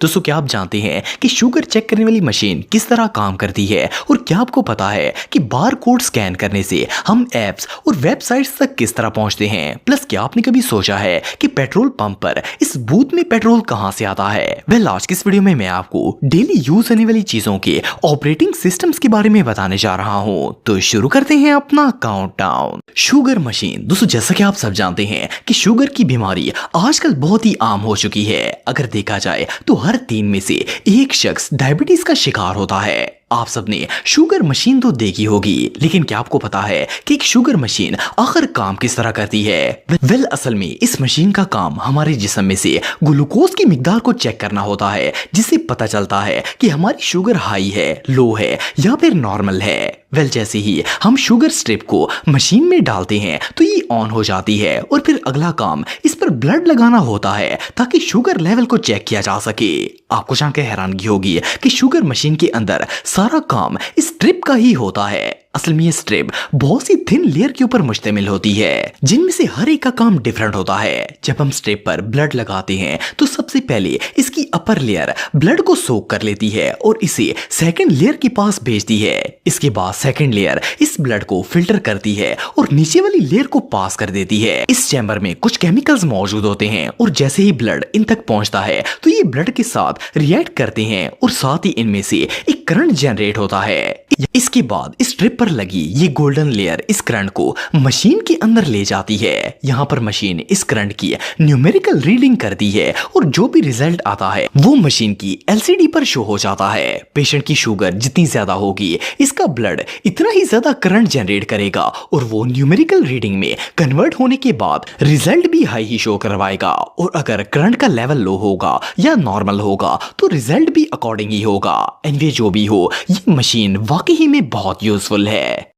दोस्तों क्या आप जानते हैं कि शुगर चेक करने वाली मशीन किस तरह काम करती है और क्या आपको पता है कि बार कोड स्कैन करने से हम एप्स और वेबसाइट्स तक किस तरह पहुंचते हैं। प्लस क्या आपने कभी सोचा है कि पेट्रोल पंप पर इस बूथ में पेट्रोल कहां से आता है। आज की इस वीडियो में मैं आपको डेली यूज होने वाली चीजों के ऑपरेटिंग सिस्टम्स के बारे में बताने जा रहा हूं। तो शुरू करते हैं अपना काउंटडाउन। Sugar machine. दोस्तों जैसा कि आप सब जानते हैं कि शुगर की बीमारी आजकल बहुत ही आम हो चुकी है। अगर देखा जाए तो हर 3 में से एक शख्स डायबिटीज का शिकार होता है। आप सबने शुगर मशीन तो देखी होगी, लेकिन क्या आपको पता है कि एक शुगर मशीन आखिर काम किस तरह करती है। असल में इस मशीन का काम हमारे जिस्म में से ग्लूकोज की मिकदार को चेक करना होता है, जिससे पता चलता है कि हमारी शुगर हाई है, लो है या फिर नॉर्मल है। जैसे ही हम शुगर स्ट्रिप को मशीन में डालते हैं तो ये ऑन हो जाती है और फिर अगला काम इस पर ब्लड लगाना होता है ताकि शुगर लेवल को चेक किया जा सके। आपको जानकर हैरानगी होगी कि शुगर मशीन के अंदर सारा काम इस स्ट्रिप का ही होता है। असल में ये स्ट्रिप बहुत सी थिन लेयर के ऊपर मुश्तमिल होती है, जिनमें से हर एक का काम डिफरेंट होता है। जब हम स्ट्रिप पर ब्लड लगाते हैं तो सबसे पहले इसकी अपर लेयर ब्लड को सोक कर लेती है और इसे सेकंड लेयर के पास भेजती है। इसके बाद सेकंड लेयर इस ब्लड को फिल्टर करती है और नीचे वाली लेयर को पास कर देती है। इस चैम्बर में कुछ केमिकल्स मौजूद होते हैं और जैसे ही ब्लड इन तक पहुंचता है तो ये ब्लड के साथ रिएक्ट करते हैं और साथ ही इनमें से एक करंट जनरेट होता है। इसके बाद इस स्ट्रिप पर लगी ये गोल्डन लेयर इस करंट को मशीन के अंदर ले जाती है। यहाँ पर मशीन इस करंट की न्यूमेरिकल रीडिंग करती है और जो भी रिजल्ट आता है वो मशीन की एलसीडी पर शो हो जाता है। पेशेंट की शुगर जितनी ज्यादा होगी इसका ब्लड इतना ही ज्यादा करंट जनरेट करेगा और वो न्यूमेरिकल रीडिंग में कन्वर्ट होने के बाद रिजल्ट भी हाई ही शो करवाएगा। और अगर करंट का लेवल लो होगा या नॉर्मल होगा तो रिजल्ट भी अकॉर्डिंग ही होगा। एंड जो भी हो, ये मशीन वाकई में बहुत यूजफुल है।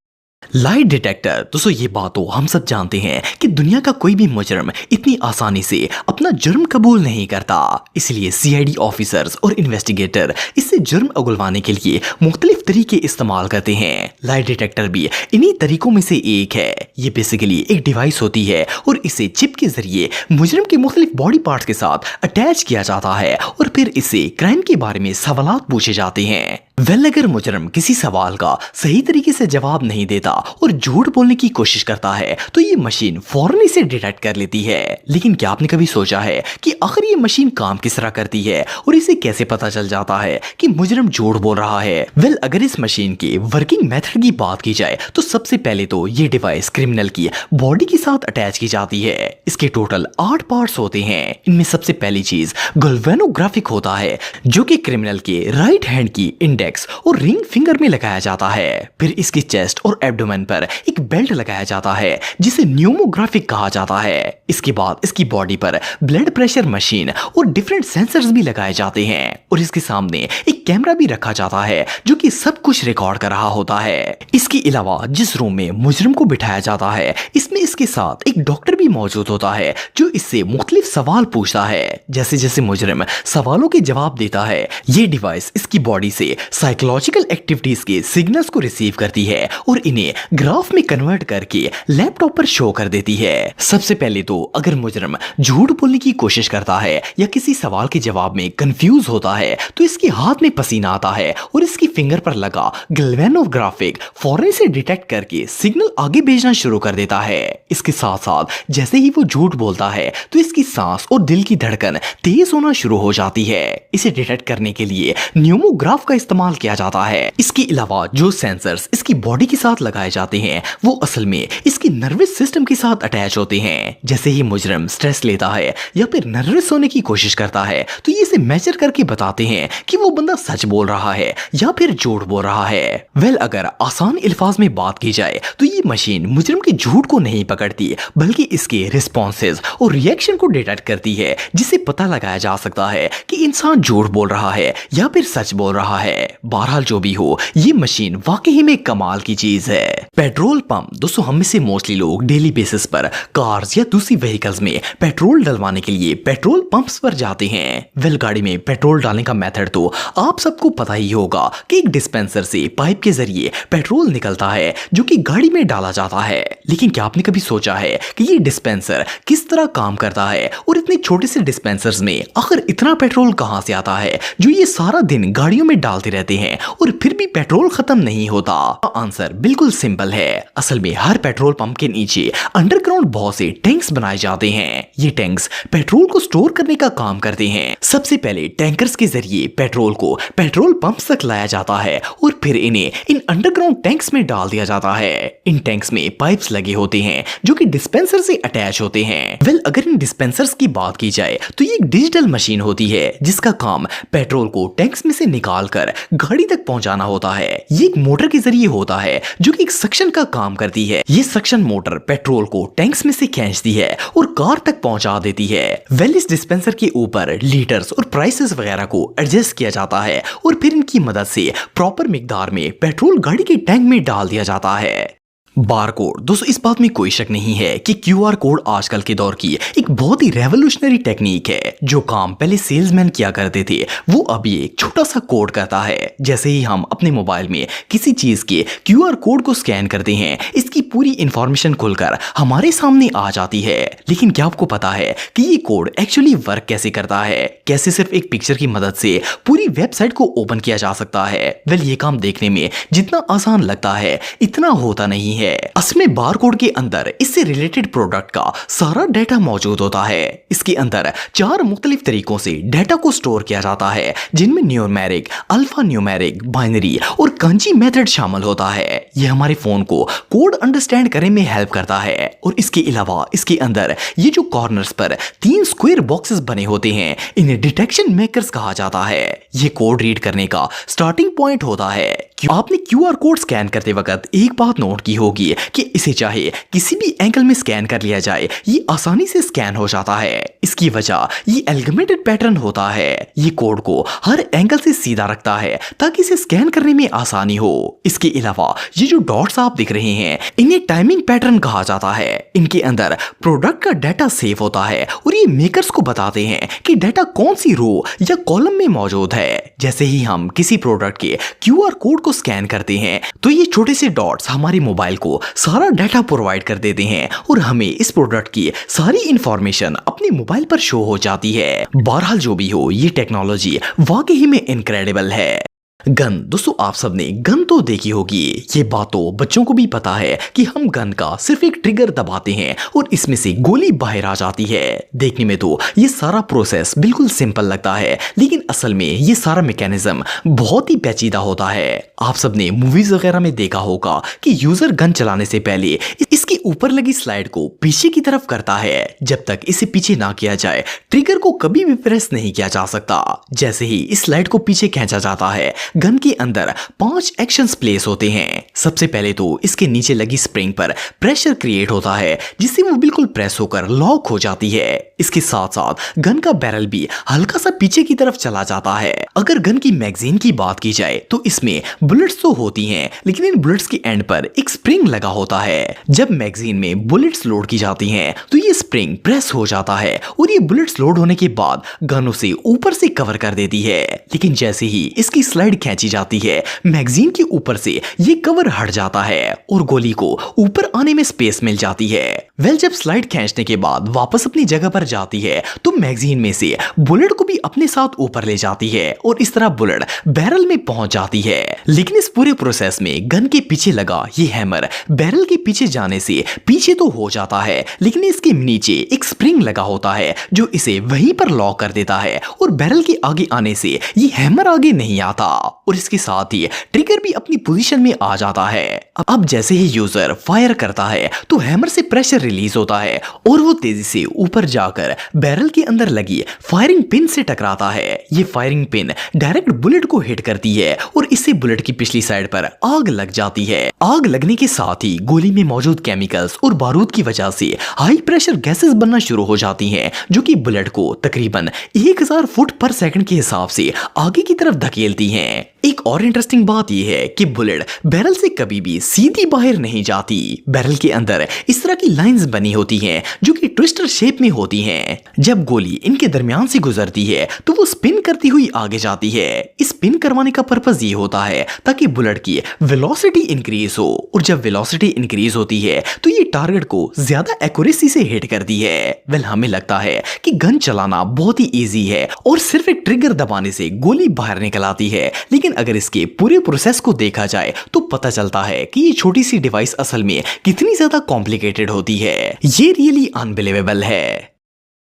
Light detector. दोस्तों ये बात तो हम सब जानते हैं कि दुनिया का कोई भी मुजरिम इतनी आसानी से अपना जुर्म कबूल नहीं करता, इसलिए सीआईडी ऑफिसर्स और इन्वेस्टिगेटर इससे जुर्म उगलवाने के लिए मुख्तलिफ तरीके इस्तेमाल करते हैं। लाइट डिटेक्टर भी इन्हीं तरीकों में से एक है। ये बेसिकली एक डिवाइस होती है और इसे चिप के जरिए मुजरिम के मुख्तलिफ बॉडी पार्ट्स के साथ अटैच किया जाता है और फिर इससे क्राइम के बारे में सवालात पूछे जाते हैं। अगर मुजरिम किसी सवाल का सही तरीके से जवाब नहीं देता और झूठ बोलने की कोशिश करता है तो ये मशीन फौरन इसे डिटेक्ट कर लेती है। लेकिन क्या आपने कभी सोचा है कि आखिर ये मशीन काम किस तरह करती है और इसे कैसे पता चल जाता है कि मुजरिम झूठ बोल रहा है। अगर इस मशीन के वर्किंग मेथड की बात की जाए तो सबसे पहले तो ये डिवाइस क्रिमिनल की बॉडी के साथ अटैच की जाती है। इसके टोटल 8 पार्ट्स होते हैं। इनमें सबसे पहली चीज गैल्वेनोग्राफिक होता है, जो कि क्रिमिनल के राइट हैंड की इंडेक्स और रिंग फिंगर में लगाया जाता है। फिर इसकी चेस्ट और एब्डोमेन पर एक बेल्ट लगाया जाता है जिसे न्यूमोग्राफिक कहा जाता है। इसके बाद इसकी बॉडी पर ब्लड प्रेशर मशीन और डिफरेंट सेंसर्स भी लगाए जाते हैं और इसके सामने एक कैमरा भी रखा जाता है जो कि सब कुछ रिकॉर्ड कर रहा होता है। इसके अलावा जिस रूम में मुजरिम को बिठाया जाता है इसमें इसके साथ एक डॉक्टर भी मौजूद होता है जो इससे मुख्तलिफ सवाल पूछता है। जैसे जैसे मुजरिम सवालों के जवाब देता है ये डिवाइस इसकी बॉडी से साइकोलॉजिकल एक्टिविटीज के सिग्नल्स को रिसीव करती है और इन्हें ग्राफ में कन्वर्ट करके लैपटॉप पर शो कर देती है। सबसे पहले तो अगर मुजरिम झूठ बोलने की कोशिश करता है या किसी सवाल के जवाब में कंफ्यूज होता है तो इसके हाथ में पसीना आता है और इसकी फिंगर पर लगा गैल्वेनोग्राफिक फौरन से डिटेक्ट करके सिग्नल आगे भेजना शुरू कर देता है। इसके साथ साथ जैसे ही वो झूठ बोलता है तो इसकी सांस और दिल की धड़कन तेज होना शुरू हो जाती है। इसे डिटेक्ट करने के लिए न्यूमोग्राफ का इस्तेमाल किया जाता है। इसके अलावा जो सेंसर्स इसकी बॉडी के साथ लगाए जाते हैं वो असल में इसकी नर्वस सिस्टम के साथ अटैच होते हैं। जैसे ही मुजरिम स्ट्रेस लेता है या फिर नर्वस होने की कोशिश करता है तो ये इसे मेजर करके बताते हैं कि वो बंदा सच बोल रहा है या फिर झूठ बोल रहा है। अगर आसान अल्फाज में बात की जाए तो ये मशीन मुजरिम के झूठ को नहीं पकड़ती बल्कि इसके रिस्पॉन्सेज और रिएक्शन को डिटेक्ट करती है, जिससे पता लगाया जा सकता है कि इंसान झूठ बोल रहा है या फिर सच बोल रहा है। बहरहाल जो भी हो, ये मशीन वाकई में कमाल की चीज है। पेट्रोल पंप दोस्तों, हम में से मोस्टली लोग डेली बेसिस पर कार्स या दूसरी व्हीकल्स में पेट्रोल डलवाने के लिए पेट्रोल पंप्स पर जाते हैं। वेल, गाड़ी में पेट्रोल डालने का मेथड तो आप सबको पता ही होगा कि एक डिस्पेंसर से पाइप के जरिए पेट्रोल निकलता है जो कि गाड़ी में डाला जाता है। लेकिन क्या आपने कभी सोचा है कि ये डिस्पेंसर किस तरह काम करता है और इतने छोटे से डिस्पेंसर्स में आखिर इतना पेट्रोल कहां से आता है जो ये सारा दिन गाड़ियों में डालते रहते हैं और फिर भी पेट्रोल खत्म नहीं होता? आंसर बिल्कुल सिंपल है। असल में हर पेट्रोल पंप के नीचे अंडरग्राउंड बहुत से टैंक्स बनाए जाते हैं। ये टैंक्स पेट्रोल को स्टोर करने का काम करते हैं। सबसे पहले टैंकर्स के जरिए पेट्रोल को पेट्रोल पंप तक लाया जाता है और फिर इन्हें इन अंडरग्राउंड टैंक्स में डाल दिया जाता है। इन टैंक्स में पाइप्स लगे होते हैं जो कि डिस्पेंसर से अटैच होते हैं। वेल, अगर इन डिस्पेंसर्स की बात की जाए तो ये एक डिजिटल मशीन होती है जिसका काम पेट्रोल को टैंक्स में से निकालकर गाड़ी तक पहुंचाना होता है। ये एक मोटर के जरिए होता है जो कि एक सक्शन का काम करती है। ये सक्शन मोटर पेट्रोल को टैंक्स में से खींचती है और कार तक पहुंचा देती है। वेल, इस डिस्पेंसर के ऊपर लीटर्स और प्राइसेस वगैरह को एडजस्ट किया जाता है और फिर इनकी मदद से प्रॉपर मिकदार में पेट्रोल गाड़ी के टैंक में डाल दिया जाता है। बारकोड दोस्तों, इस बात में कोई शक नहीं है कि क्यूआर कोड आजकल के दौर की एक बहुत ही रेवोल्यूशनरी टेक्निक है। जो काम पहले सेल्समैन किया करते थे वो अभी एक छोटा सा कोड करता है। जैसे ही हम अपने मोबाइल में किसी चीज के क्यूआर कोड को स्कैन करते हैं, इसकी पूरी इंफॉर्मेशन खुलकर हमारे सामने आ जाती है। लेकिन क्या आपको पता है कि ये कोड एक्चुअली वर्क कैसे करता है? कैसे सिर्फ एक पिक्चर की मदद से पूरी वेबसाइट को ओपन किया जा सकता है? वेल, ये काम देखने में जितना आसान लगता है इतना होता नहीं है। असल में बारकोड के अंदर इससे रिलेटेड प्रोडक्ट का सारा डाटा मौजूद होता है। इसके अंदर 4 मुख्तलिफ तरीकों से डाटा को स्टोर किया जाता है जिनमें न्यूमेरिक, अल्फा न्यूमेरिक, बाइनरी और कांजी मेथड शामिल होता है। यह हमारे फोन को कोड अंडरस्टैंड करने में हेल्प करता है। और इसके अलावा इसके अंदर ये जो कॉर्नर्स पर 3 स्क्वायर बॉक्सेस बने होते हैं, इन्हें डिटेक्शन मेकर्स कहा जाता है। ये कोड रीड करने का स्टार्टिंग पॉइंट होता है। आपने क्यूआर कोड स्कैन करते वक्त एक बात नोट की होगी कि इसे चाहे किसी भी एंगल में स्कैन कर लिया जाए, ये आसानी से स्कैन हो जाता है। इसकी वजह ये एल्गमेंटेड पैटर्न होता है। ये कोड को हर एंगल से सीधा रखता है ताकि इसे स्कैन करने में आसानी हो। इसके अलावा ये जो डॉट्स आप दिख रहे हैं, इन्हें टाइमिंग पैटर्न कहा जाता है। इनके अंदर प्रोडक्ट का डाटा सेव होता है और ये मेकर्स को बताते हैं कि डाटा कौन सी रो या कॉलम में मौजूद है। जैसे ही हम किसी प्रोडक्ट के क्यूआर कोड को स्कैन करते हैं तो ये छोटे से डॉट्स हमारे मोबाइल को सारा डाटा प्रोवाइड कर देते हैं और हमें इस प्रोडक्ट की सारी इंफॉर्मेशन अपने मोबाइल पर शो हो जाती है। बहरहाल जो भी हो, ये टेक्नोलॉजी वाकई में इनक्रेडिबल है। गन दोस्तों, आप सबने गन तो देखी होगी। ये बात तो बच्चों को भी पता है कि हम गन का सिर्फ एक ट्रिगर दबाते हैं और इसमें से गोली बाहर आ जाती है। देखने में तो ये सारा प्रोसेस बिल्कुल सिंपल लगता है, लेकिन असल में ये सारा मैकेनिज्म बहुत ही पेचीदा होता है। आप सबने मूवीज वगैरह में देखा होगा कि यूजर गन चलाने से पहले इसके ऊपर लगी स्लाइड को पीछे की तरफ करता है। जब तक इसे पीछे ना किया जाए, ट्रिगर को कभी भी प्रेस नहीं किया जा सकता। जैसे ही इस स्लाइड को पीछे खींचा जाता है, गन के अंदर 5 एक्शंस प्लेस होते हैं। सबसे पहले तो इसके नीचे लगी स्प्रिंग पर प्रेशर क्रिएट होता है जिससे वो बिल्कुल प्रेस होकर लॉक हो जाती है। इसके साथ साथ गन का बैरल भी हल्का सा पीछे की तरफ चला जाता है। अगर गन की मैगजीन की बात की जाए तो इसमें बुलेट्स तो होती हैं, लेकिन इन बुलेट्स के एंड पर एक स्प्रिंग लगा होता है। जब मैगजीन में बुलेट्स लोड की जाती हैं तो ये स्प्रिंग प्रेस हो जाता है और ये बुलेट्स लोड होने के बाद गन उसे ऊपर से कवर कर देती है। लेकिन जैसे ही इसकी स्लाइड खींची जाती है, मैगजीन के ऊपर से ये कवर हट जाता है और गोली को ऊपर आने में स्पेस मिल जाती है। वेल, जब स्लाइड खींचने के बाद वापस अपनी जगह पर जाती है तो मैगजीन में से बुलेट को भी अपने साथ ऊपर ले जाती है और इस तरह बुलेट बैरल में पहुंच जाती है। लेकिन इस पूरे प्रोसेस में गन के पीछे लगा ये हैमर बैरल के पीछे जाने से पीछे तो हो जाता है, लेकिन इसके नीचे एक स्प्रिंग लगा होता है जो इसे वहीं पर लॉक कर देता है और बैरल के आगे आने से ये हैमर आगे नहीं आता और इसके साथ ही ट्रिगर भी अपनी पोजीशन में आ जाता है। अब जैसे ही यूजर फायर करता है तो हैमर से प्रेशर रिलीज होता है और वो तेजी से ऊपर जाकर बैरल के अंदर लगी फायरिंग पिन से टकराता है। ये फायरिंग पिन डायरेक्ट बुलेट को हिट करती है और इससे बुलेट की पिछली साइड पर आग लग जाती है। आग लगने के साथ ही गोली में मौजूद केमिकल्स और बारूद की वजह से हाई प्रेशर गैसेस बनना शुरू हो जाती हैं, जो कि बुलेट को तकरीबन 1000 फुट पर सेकंड के हिसाब से आगे की तरफ धकेलती हैं। एक और इंटरेस्टिंग बात यह है कि बुलेट बैरल से कभी भी सीधी बाहर नहीं जाती। बैरल के अंदर इस तरह की लाइंस बनी होती हैं जो कि ट्विस्टर शेप में होती हैं। जब गोली इनके दरमियान से गुजरती है तो वो स्पिन करती हुई आगे जाती है। इस स्पिन करवाने का पर्पस ये होता है ताकि बुलेट की वेलोसिटी इंक्रीज हो, और जब वेलोसिटी इंक्रीज होती है तो ये टारगेट को ज्यादा एक्यूरेसी से हिट करती है। वेल, हमें लगता है कि गन चलाना बहुत ही इजी है और सिर्फ एक ट्रिगर दबाने से गोली बाहर निकल आती है, लेकिन अगर इसके पूरे प्रोसेस को देखा जाए तो पता चलता है कि ये छोटी सी डिवाइस असल में कितनी ज्यादा कॉम्प्लिकेटेड होती है। ये रियली अनबिलीवेबल है।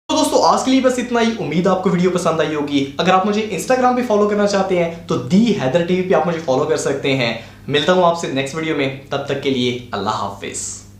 तो दोस्तों आज के लिए बस इतना ही। उम्मीद आपको वीडियो पसंद आई होगी। अगर आप मुझे इंस्टाग्राम पे फॉलो करना चाहते हैं तो दी हैदर टीवी पे आप मुझे फॉलो कर सकते हैं। मिलता हूं आपसे नेक्स्ट वीडियो में, तब तक के लिए अल्लाह हाफिज।